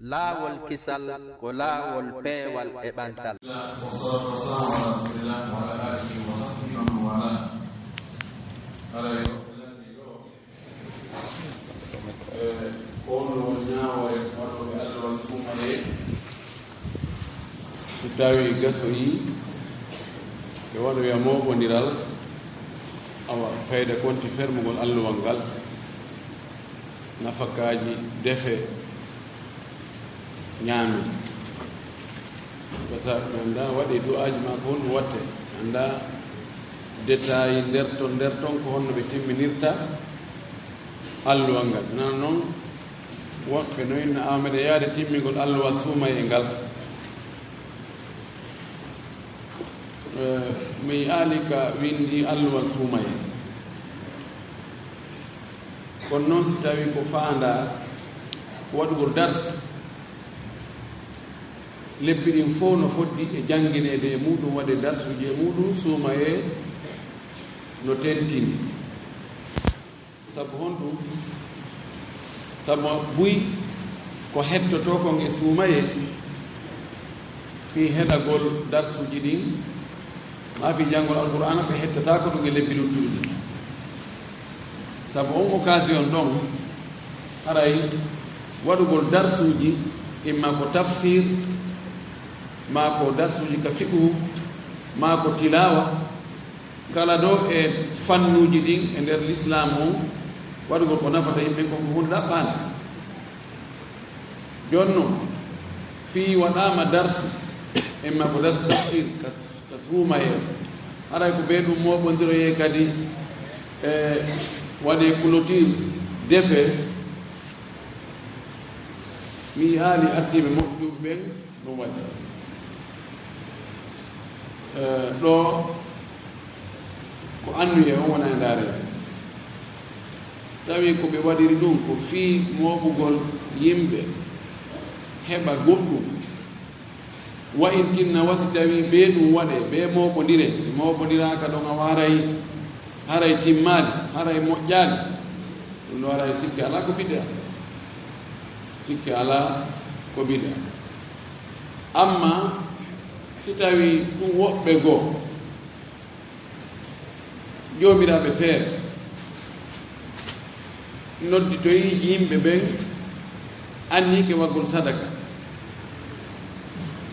laawol kisal ko laawol peewal e ɓantal. so tawi gaso yi ɓe waɗoya moɓodiral awa fayda konti fermugol alluwal ngal nafakaji defe ñaami gata anda waɗi du'aji ma ko honno watte anda détail nder ton ko honno ɓe timminirta alluwal ngal nan noon woɓɓe no inna amede yaade timmigol alluwal suumaye ngal mi aali ka windi alluwal suumaye kono noon si tawi ko faanda waɗugol dars lebbi ɗin fof no foddi e janngineede e muɗum waɗe darsuji e muɗum suumaye no tentini sabu honɗum sabu buy ko hettoto kon e suumaye fi heɗagol darsuji ɗin ma fi janngol alqur'ana ko hettata ko ɗum e lebbi luttuɗi ɗin sabu on occasion ɗon haray waɗugol darsuji imma ko tafsir ma ko darsuji ka fiqhu ma ko tilawa kala ɗo e fannuji ɗin e nder l'islam o waɗugol ko nafata yimɓe ko hunde ɗaɓɓande jonno fi waɗama darsu imma ko darsu tafsir ka suumaye haray ko ɓe ɗum moɓodiroye kadi e waɗe clôture defe mi haali artiɓe moƴƴuɓe ɓen ɗum waɗi ɗo ko annuye on wona e ndaarede tawi ko ɓe waɗiri ɗum ko fii mooɓugol yimɓe heɓa goɗɗum wa'intinna wasi tawi ɓe ɗum waɗe ɓe mooɓodire si mooɓodiraka ɗon a haray timmaade haray moƴƴaade ɗum ɗo haray sikke ala ko bid'a sikke ala ko bid'a amma si tawi ɗum woɓɓe goo joomiraaɓe feere nodditoyi yimɓe ɓen annike waggol sadaka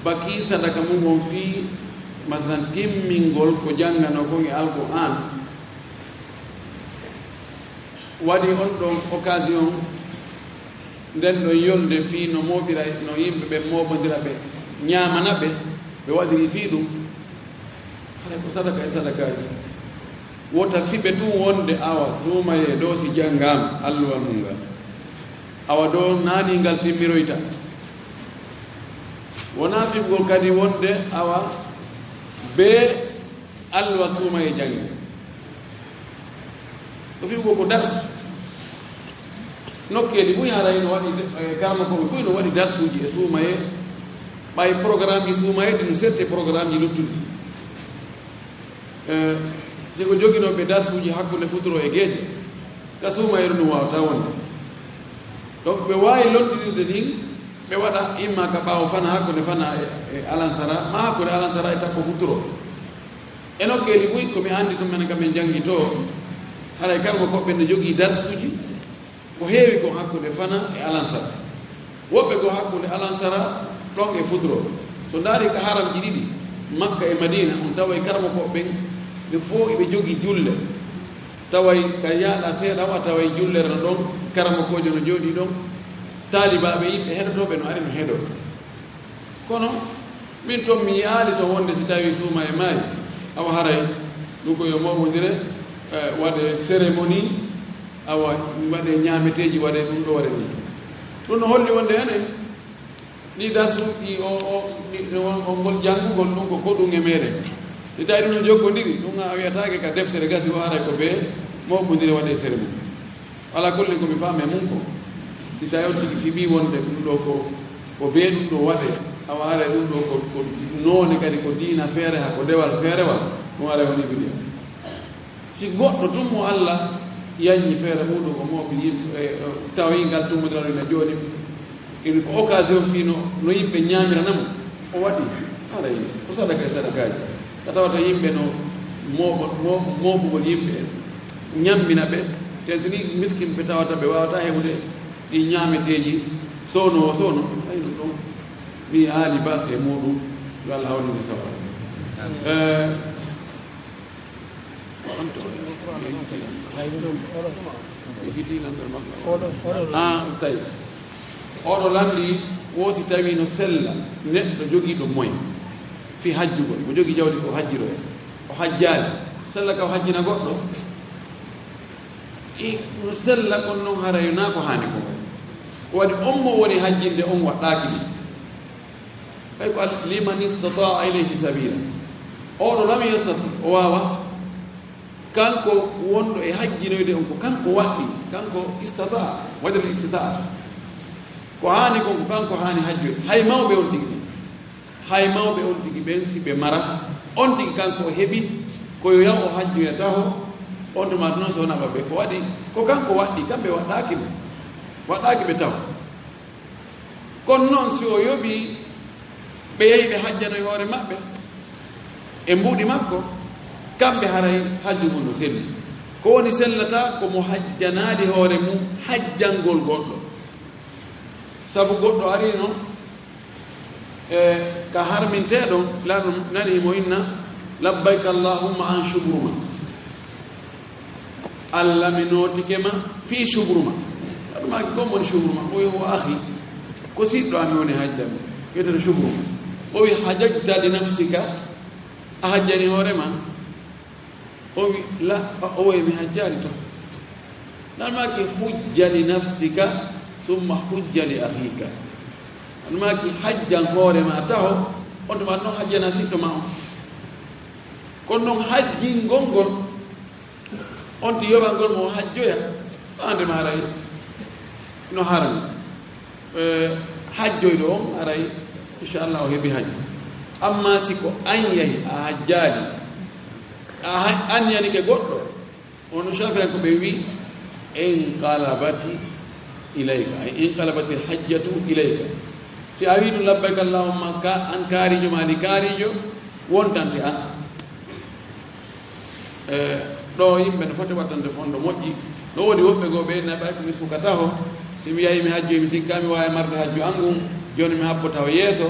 baki sadaka mum on fii masalan timmingol ko janngano kon e alqur'an waɗi on ɗon occasion nden ɗon yolde fii no mooɓira no yimɓe ɓe mooɓodira ɓe ñaamana ɓe ɓe waɗiri fii ɗum haɗa ko sadaka e sadakaji wota fiɓe tun wonde awa suumaye ɗo si janngama alluwal mum ngal awa ɗo naani ngal timmiroyta wona fiɓgol kadi wonde awa be alluwa suumaye jannge ko fiɓgo ko darsu nokkeeli ɓuy haray no waɗi karma koɓe ɓuy no waɗi darsuji e suumaye ɓay programme ji suumaye ɗi no serte programme ji luttuɗi siko joginoɓe darsuji hakkunde futuro e gueeƴe ka suumaye ɗum wawata wonde donc ɓe wawi lottidirde ɗin ɓe waɗa imma ka ɓaawo fana hakkunde fana e alansara ma hakkunde alansara e takko futuro e nokkeeli ɓuy komi anndi ɗum mene kam en janngi to haɗay karma koɓɓe ne jogii darsuji ko heewi ko hakkunde fana e alansara woɓɓe ko hakkunde alansara ɗon e futuro so ndaari ka haramji ɗiɗi makka e madina on taway karma koɓɓen ɓe fof eɓe jogii julle taway ka yaaɗa seeɗa wa taway jullere no ɗon karama kojo no jooɗii ɗon taalibaɓe yimɓe heɗotoɓe no ari no heɗo kono min toon mi yaali to wonde si tawi suuma e maayi awa haray ɗum ko yo moɓodire waɗe cérémonie awa waɗe ñaameteeji waɗe ɗum ɗo waɗe ɗum ɗum no holli wonde enen ɗi darsuji o ngol janngugol ɗum ko goɗɗum e meeɗen si tawi ɗum no jokkodiri ɗum a wiyataake ka deftere gasi o haray ko ɓe moɓodire waɗe cérémonie ala kulli komi faame mum ko si tawi on tigi fiɓi wonde ɗum ɗo ko be ɗum ɗo waɗe awa haray ɗum ɗo ko noone kadi ko diina feere ha ko dewal feerewal ɗum haray woni wiɗi si goɗɗo tum mo Allah yaññi feere muɗum o mooɓi yimɓe tawi ngal tummodirano ne jooɗi iri ko occasion fino no yimɓe ñaamira namo o waɗi ara yimɓe o sadaka e sadakaji ka tawata yimɓe no moɓugol yimɓe ñammina ɓe te ni miskin ɓe tawata ɓe wawata heɓude ɗi ñaameteji sowno o sowno ayno ɗon mi haali base e muɗum yo Allah hawlinde sawara tawi oɗo landi woosi tawi no sella neɗɗo jogiiɗo moye fi hajjugol mo jogii jawdi ko hajjiro e o hajjaali sella ka o hajjina goɗɗo no sella kon noon harayo naa ko haani ko ko waɗi on mo woni hajjinde on waɗɗaaki ɗum ɓay ko liman istataa ilayhi sabila oɗo lam yastati o waawa kanko wonɗo e hajjinoyde on ko kanko waɗɗi kanko istataa waɗal istitaa ko haani kon ko kanko haani hajjoyde hay mawɓe on tigi ɗi hay mawɓe on tigi ɓen si ɓe mara on tigi kanko o heɓi koyo yaw o hajjoya taho on tuma noon so wona ɓaɓe ko waɗi ko kanko waɗɗi kamɓe waɗɗaki ɓe taw kono noon si o yoɓi ɓe yehi ɓe hajjanoye hoore maɓɓe e mbuuɗi makko kamɓe haray hajju mum no selli ko woni sellata komo hajjanaali hoore mum hajjangol goɗɗo sabu goɗɗo ari noon e ka harminteɗon laaɗum nanimo inna labbayka allahumma an shubruma allah mi nootike ma fii shubruma aɗumaki kom woni shubruma o wi o ahi ko siɗɗo ami woni hajjami wiyeteno shubruma o wi hajajta li nafsika a hajjani hoorema o wi la o woyi mi hajjani to nanmaki hujja li nafsika summa hujja li ahika nanmaki hajjan hoorema taho on tuma noon hajjana siɗɗo ma on kono noon hajjingol ngol on ti yoɓal ngol mo hajjoya ande ma aray no harani hajjoyɗo on aray inchallah o heɓi hajju amma siko an yahi a hajjaali an yanike goɗɗo ono chafian ko ɓe wi inqalabati ilayka ay inqalabati lhajjatu ilayka si a wi ɗum labbayka allahumma ka an kaarijo mani kaarijo wontante an ɗo yimɓe no foti wattande fondo moƴƴi no woodi woɓɓe goo ɓe naɓay ko mi sukataho si mi yahi mi hajjoy mi sikka mi wawi marde hajju angu joni mi habbotaho yeeso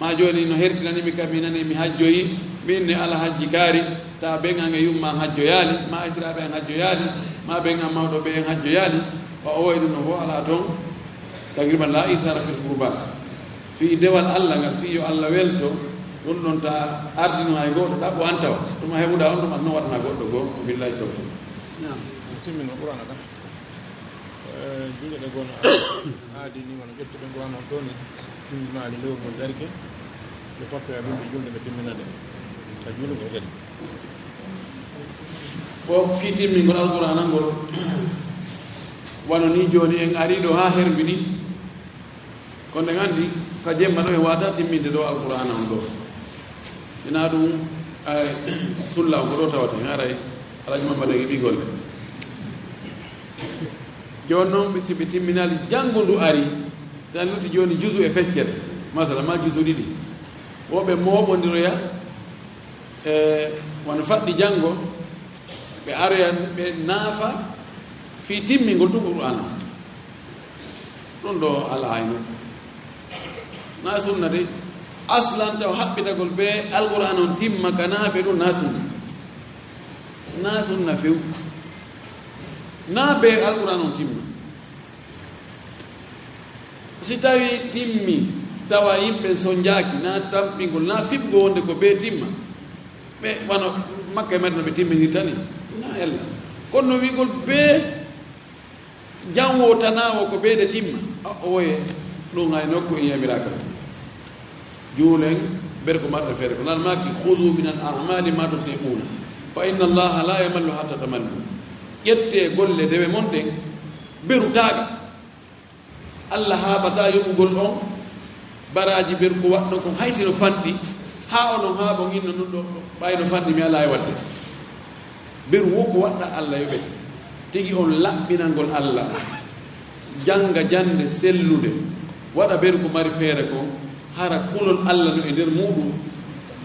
ma joni no hersinanimi kam mi nani mi hajjoyi min ne ala hajji kaari ta ɓeŋan e yumma hajjoyaali ma israɓe en hajjoyaali ma ɓeŋan mawɗo ɓe en hajjoyaali wa o woyi ɗum no fo ala toon tagriban la isara fil qurbat fi dewal allah ngal fi yo allah welto ɗum ɗon ta ardino hay goto ɗaɓɓo an tawa tuma heɓuɗa on tuma noon waɗana goɗɗo goo billahi tawfiq simmino ɓurana kam juuɗe ɗe gono aadini wono ƴettuɗe ngo noon ɗoni timmimaali lewru ngo darke ɓe toppe a wimɓe julde ɓe timminade a juuɗe ngo heɗi fof fi timmingol alqur'ana ngol wano ni joni en ari ɗo ha herbi ɗi kono ɗen anndi ka jemma ɗo e wata timminde ɗo alqur'ana on ɗo ina ɗum sulla o ko ɗo tawata en aray alaji mamadagi ɓi golle joni noon si ɓe timminali janngo ndu ari tan lutti joni jusu e feccere masala ma jusu ɗiɗi woɓe moɓodiroya wono faɗɗi janngo ɓe aroya ɓe naafa fi timmingol tu qur'ana ɗum ɗo ala hayno na sunna de aslan taw haɓɓitagol ɓe alqur'ana on timma ka naafe ɗum na sunna few na ɓe alqur'ana on timma si tawi timmi tawa yimɓe sonjaaki na tampingol na fiɓgo wonde ko ɓe timma ɓe wano makka e madina ɓe timminirtani na ella kono no wigol ɓe janwo tanawo ko ɓeede timma o woye ɗum hay nokku en yamiraka juulen ber ko marɗe feere ko nan maki hudu min al amali ma tutiquna fa inna allaha la yamallu hatta tamallu ƴette golle dewe mon ɗen berutaga allah haɓata yoɓugol on baraji ber ko waɗɗo ko haysino fanɗi ha onon haaɓon inno nun ɗo ɓayno fanɗi mi ala e wadde ber wo ko waɗɗa allah yoɓe tigi on laɓɓinalngol allah janga jande sellude waɗa ɓeydu ko mari feere ko hara kulol Allah no e nder muɗum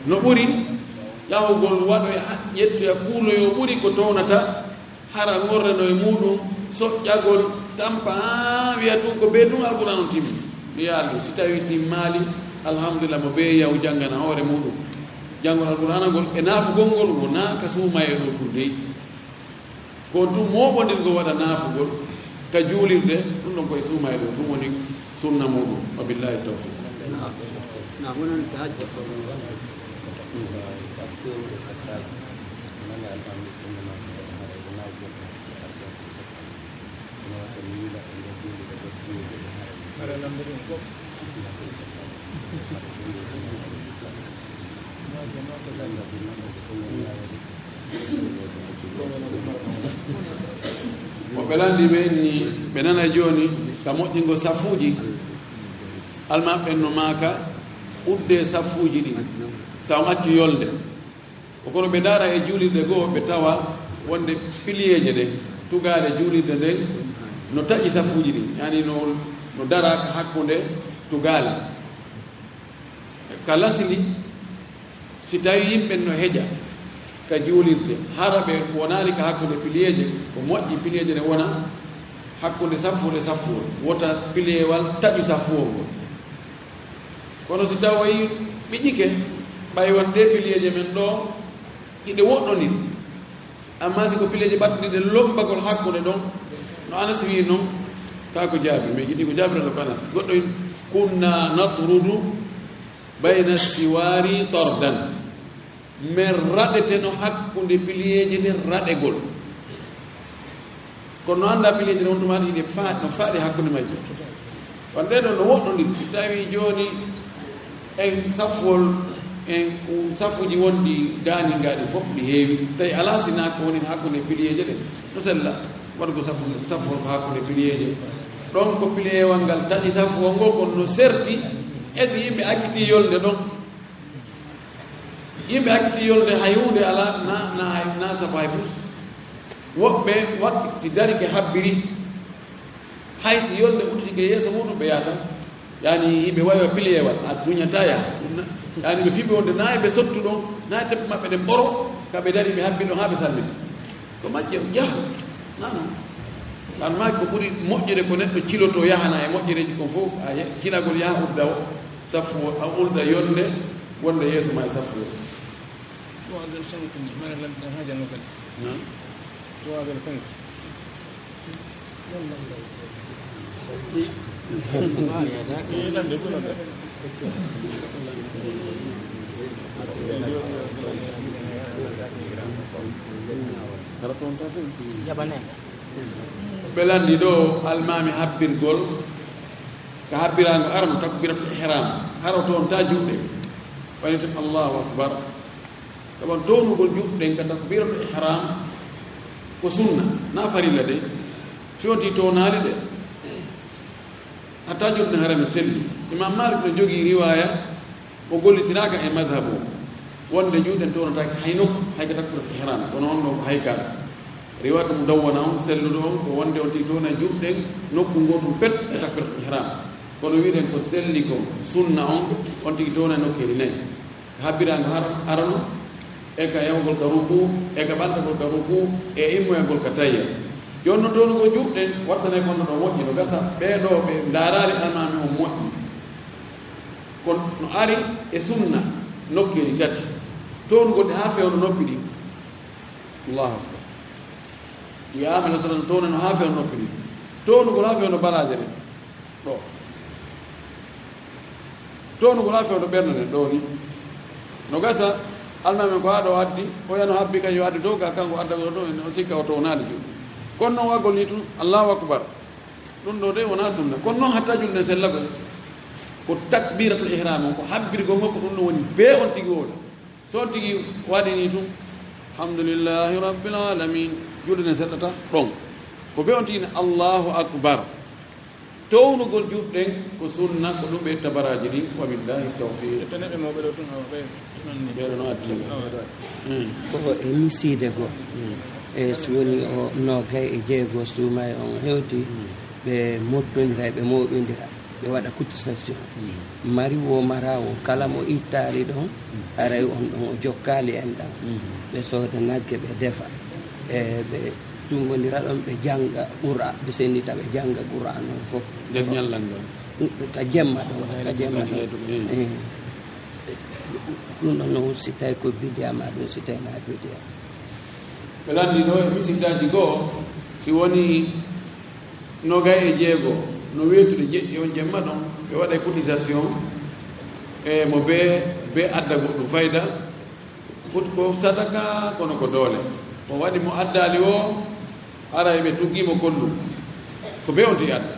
no ɓuri ƴahugol waɗo ƴettoya kuuloyo ɓuri ko townata hara ngorreno e muɗum soƴƴagol tampa wiya tun ko ɓe tun alqur'an on timmi mi yaalɗum si tawi timmaali alhamdulillah mo ɓe yaw janngana hoore muɗum janngol alqur'ana ngol e naafugol ngol wona ka suumaye ɗo tur dey ko tun moɓondirgol waɗa naafugol ka juulirde ɗum ɗon koye suumaye ɗo ɗum woni sunna muɗum wa billahi tawfiq mo ɓe landi ɓe ni ɓe nana jooni ka moƴƴingo safuuji almaɓɓen no maaka udde safuuji ɗi taw accu yolde o kono ɓe daara e juulirde goo ɓe tawa wonde piliyeje ɗe tugaade juulirde nden no taƴi safuuji ɗi yani no dara hakkunde tugaale ka lasili si tawi yimɓe no heƴa ka juulirde hara ɓe wonaani ka hakkunde piliyeje ko moƴƴi piliyeje ɗe wona hakkunde saffude saffuwol wota piliyewal taƴi saffuwol ngol kono si tawi ɓiƴike ɓay wonde piliyeje men ɗo iɗe woɗɗonir amma si ko piliyeje ɓattiɗe lombagol hakkunde ɗon no Anas wi noon ka ko jaabi mais jiɗi ko jaabirata ko Anas goɗɗo kunna natrudu bayna siwari tordan min raɗeteno hakkunde piliyeje nden raɗegol kono no annda piliyeje ɗe wonɗumaɗa yiɗe no faaɗi hakkunde majje on ɗe ɗon no woɗɗondir si tawi jooni en safwol en safuji wonɗi ganingaɗi fof ɗi heewi tawi ala sina ko woni hakkunde piliyeje ɗe no sella waɗa ko safwol ko hakkunde piliyeje ɗon ko piliyewal ngal taƴi safwol ngol kono no serti e si yimɓe akkiti yolde ɗon yimɓe akkiti yolde hay hunde ala na safa hay pus woɓɓe waɗ si dari ke habbiri hay si yolde udditike yeeso muɗum ɓe yata yani yimɓe wawi piliyewal a duñata ya yani ɓe fiɓe wonde nayi ɓe sottu ɗon nayi teɓɓe maɓɓe ɗe ɓoro kaɓe dari ɓe habbi ɗon ha ɓe sallini ko majje jaha nano an maki ko ɓuri moƴƴere ko neɗɗo ciloto yahana e moƴƴereji kon fof a kilagol yaha udda o saffu a ulda yonde wonde yeeso ma e saffu ɓelandi ɗo almami habbirgol ka habbirago arano takbiratul ihram haro toon ta juɗɗe ɓaynete allahu akbar saban townugol juɗɗen ka takbiratul ihram ko sunna na farilla de cooti townali de hatta juɗɗe harano selli imam malik no jogii riwaya o gollitiraka e madhab o wonde juuɗen townatake hay nokku hayka takbiratul ihram kono on ɗo ko haykala riwata mu dawwana on selluɗo on ko wonde on tigi toon e juɗɗen nokku gotum pet e takbiratul ihram kono wiɗen ko selli ko sunna on tigi toon e nokkeli nayi ko habbirago arano e ka yawgol ka ruku e ka ɓantagol ka ruku e immoyagol ka tayya joni no toon ko juɗɗen wattane gonno ɗo moƴƴi no gasa ɓeɗo ɓe darari almami o moƴƴi kono no ari e sunna nokkeli tati toon goɗɗe ha fewno noppi ɗi allahu akbar yamina salan toon no ha fewno noppi ɗi toonugol ha fewno balaje ɗe ɗo toonugol ha fewno ɓerde ɗe ɗo ni no gasa almami ko ha ɗo addi o yano habbi kañum addi dow ka kanko addagol ɗo o sikka o townali juɗɗi kono noon waggol ni tun allahu akbar ɗum ɗo de wona sunna kono noon hatta julde sellagol ko takbiratul ihram o ko habbirgol ngol ko ɗum ɗo woni be on tigi woɗa so on tigi waɗi ni tun alhamdulillahi rabbil alamin julde ne seɗɗata ɗon ko be on tigi ne allahu akbar townugol juɗɗen ko sunna ko ɗum ɓe tabaraji ɗi wa billahi tawfiq ɓeɗo no addi koko e miside go e so woni o nogay e jeego suuma e on hewti ɓe moɓɓodira ɓe moɓidira ɓe waɗa cotisation mari wo mara o kala mo ittali ɗon aray on ɗon o jokkali en ɗam ɓe sooda nagge ɓe defa ɓe tumbodira ɗon ɓe janga ɓura ɓe sennita ɓe janga ɓura noon fof nder ñallan ɗon ka jemma ɗon ɗum ɗon noon si tawi ko bidiyama ɗum si tawi na bidiyama ɓe lanndi ɗo e misindaji goo si woni nogay e jeego no weetude jeƴƴi on jemma ɗon ɓe waɗa cotisation e mo be adda goɗɗum fayda ko sadaka kono ko doole mo waɗi mo addali o ara ɓe tuggimo kollu ko be on ti adda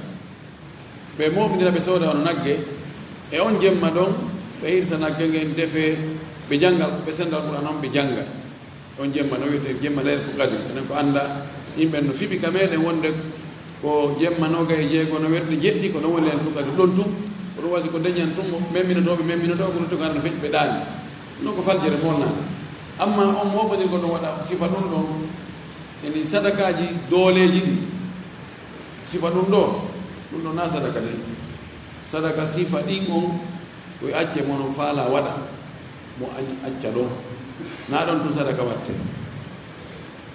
ɓe moɓidira ɓe sooda ono nagge e on jemma ɗon ɓe hirsa nagge ngen defe ɓe jannga ɓe senda on ɓura noon ɓe jannga on jemma no wiyete jemma leyre ko kadi enen ko annda yimɓe no fiɓi ka meɗen wonde ko jemma noga e jeego no werɗe jeɗɗi ko non woni leyre ko kadi ɗon tum ko ɗum wasi ko dañan tum memminotooɓe memminotoo kono tuga no feƴ ɓe ɗaani non ko faljere molnaade amma on moɓodir ko ɗum waɗa sifa ɗum ɗon eni sadakaji dooleji ɗi sifa ɗum ɗo na sadaka de sadaka sifa ɗin on koye acce mono faala waɗa mo acca ɗon na ɗon tum sadaka watte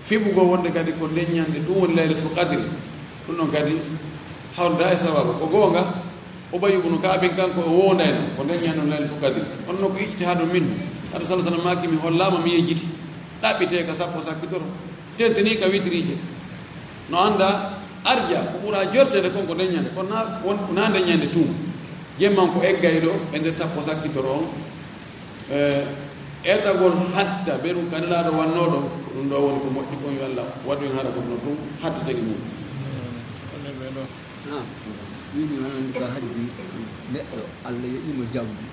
fiɓugo wonde kadi ko deññande ɗum woni laylatul qadri ɗum ɗon kadi hawrda e sababu ko goonga o ɓayi ibnu kaabin kanko o wondayno ko deññande on laylatul qadri on no ko ijtihaadu min hada sala sallam maaki mi hollama mi yejjiti ɗaɓɓite ka sappo sakkitoro tentini ka witrije no anda arja ko ɓura jortede konko deññande kono na deññande tum jemman ko eggay ɗo e nder sappo sakkitoro on erɗagol hatta ɓe ɗum kanelaaɗo wannoɗo ɗum ɗo woni ko moƴƴi ko yo Allah waɗu en hara kono ɗum hatta tagi mum wiimi noon ka hajji neɗɗo Allah yoƴimo jawdi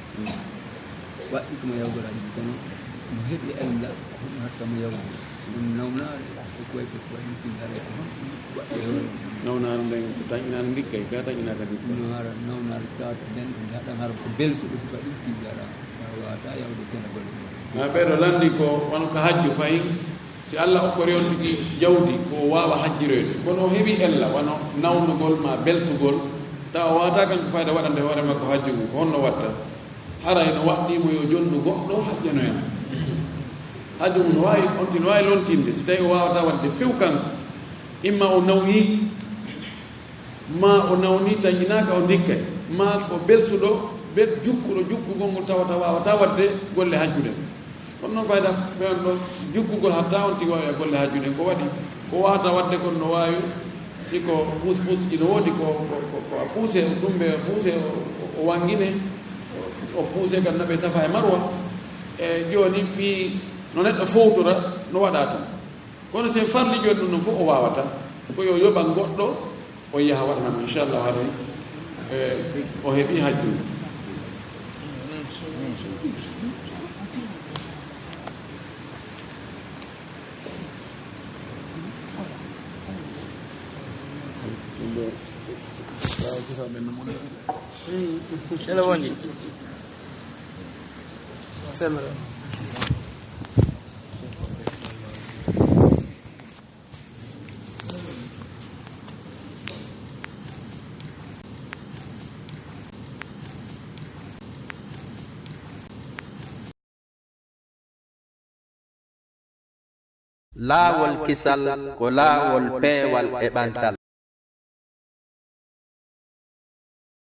waɗɗi komo yawgoraji kono mo heɓi ella hoɗum hattamo yawdi ɗum nawnaare e koye ko waɗi tindare ko waɗɗi hoore nawnaare nden tañinaare ndikkay ka tañinaa kadi no hara nawnaare tawata nden ɗum haɗan hara ko belsuɗo so waɗi tindara wawata yawde tenagol ma ɓeeɗo lanndi ko won ko hajju fayin si Allah okkori on tigi jawdi ko waawa hajjiroyde kono o heɓi ella wano nawnugol ma belsugol tawa o wawata kanko fayda waɗande hoore makko hajju mum ko honno watta haray no waɗɗimo yo jonndu goɗɗo hajjanoyam hajju mum no waawi lontinde si tawi o wawata waɗde few kanko imma o nawyi ma o nawni tañinaaka o ndikkay ma ko belsuɗo ɓe jukkuɗo jukkugol ngol tawata wawata waɗde golle hajjude kono noon fayda ɓen ɗo jukkugol hatta on tigi wawi e golle hajjude ko waɗi ko wawata waɗde kon no wawi siko puuspuusji no woodi ko a puuse tumbe puuse o wangine o puuse kam naɓe safa e marwa e joni fi no neɗɗo fowtora no waɗa tan kono sen farli joni ɗum noon fof o wawata ko yo yoɓan goɗɗo o yaha waɗanamo inchallah haray o heeɓi hajjude Hello, Wendy. Semra. laawol kisal ko laawol peewal e ɓantal